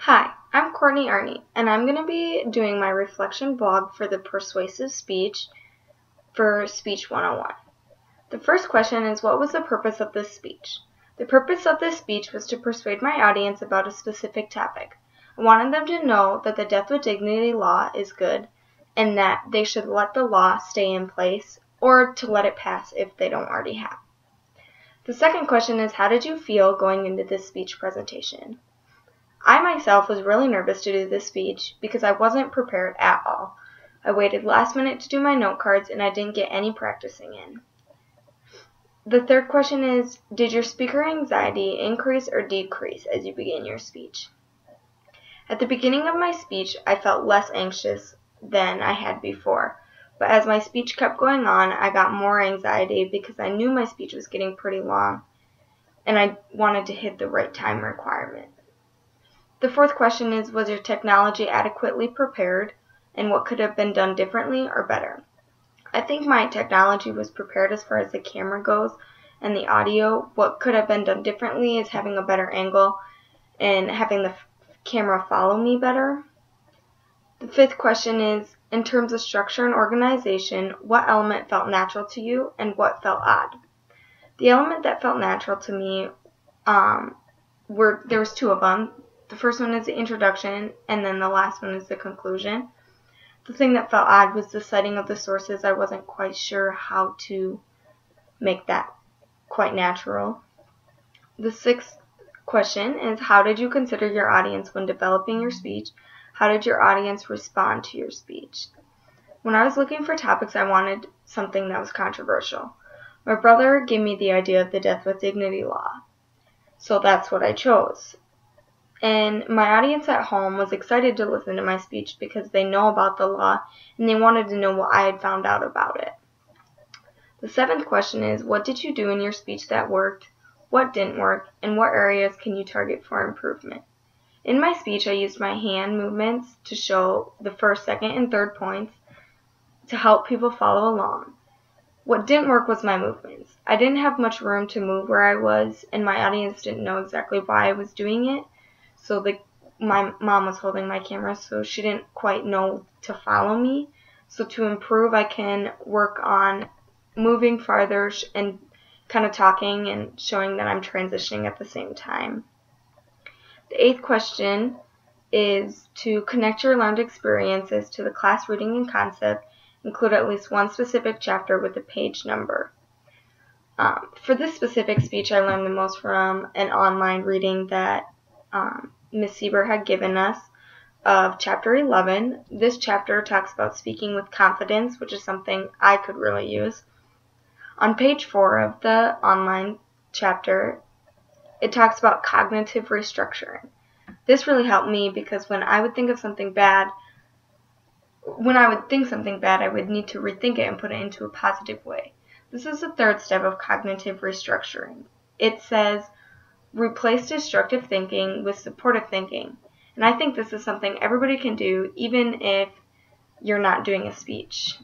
Hi, I'm Arney, and I'm going to be doing my reflection blog for the persuasive speech for Speech 101. The first question is, what was the purpose of this speech? The purpose of this speech was to persuade my audience about a specific topic. I wanted them to know that the death with dignity law is good and that they should let the law stay in place or to let it pass if they don't already have. The second question is, how did you feel going into this speech presentation? I myself was really nervous to do this speech because I wasn't prepared at all. I waited last minute to do my note cards and I didn't get any practicing in. The third question is, did your speaker anxiety increase or decrease as you began your speech? At the beginning of my speech, I felt less anxious than I had before, but as my speech kept going on, I got more anxiety because I knew my speech was getting pretty long and I wanted to hit the right time requirement. The fourth question is, was your technology adequately prepared, and what could have been done differently or better? I think my technology was prepared as far as the camera goes and the audio. What could have been done differently is having a better angle and having the camera follow me better. The fifth question is, in terms of structure and organization, what element felt natural to you and what felt odd? The element that felt natural to me, there was two of them. The first one is the introduction, and then the last one is the conclusion. The thing that felt odd was the citing of the sources. I wasn't quite sure how to make that quite natural. The sixth question is, how did you consider your audience when developing your speech? How did your audience respond to your speech? When I was looking for topics, I wanted something that was controversial. My brother gave me the idea of the death with dignity law, so that's what I chose. And my audience at home was excited to listen to my speech because they know about the law and they wanted to know what I had found out about it. The seventh question is, what did you do in your speech that worked, what didn't work, and what areas can you target for improvement? In my speech, I used my hand movements to show the first, second, and third points to help people follow along. What didn't work was my movements. I didn't have much room to move where I was, and my audience didn't know exactly why I was doing it. So my mom was holding my camera, so she didn't quite know to follow me. So to improve, I can work on moving farther and kind of talking and showing that I'm transitioning at the same time. The eighth question is to connect your learned experiences to the class reading and concept. Include at least one specific chapter with a page number. For this specific speech, I learned the most from an online reading that Miss Sieber had given us of chapter 11. This chapter talks about speaking with confidence, which is something I could really use. On page 4 of the online chapter, it talks about cognitive restructuring. This really helped me because when I would think something bad, I would need to rethink it and put it into a positive way. This is the third step of cognitive restructuring. It says, replace destructive thinking with supportive thinking. And I think this is something everybody can do, even if you're not doing a speech.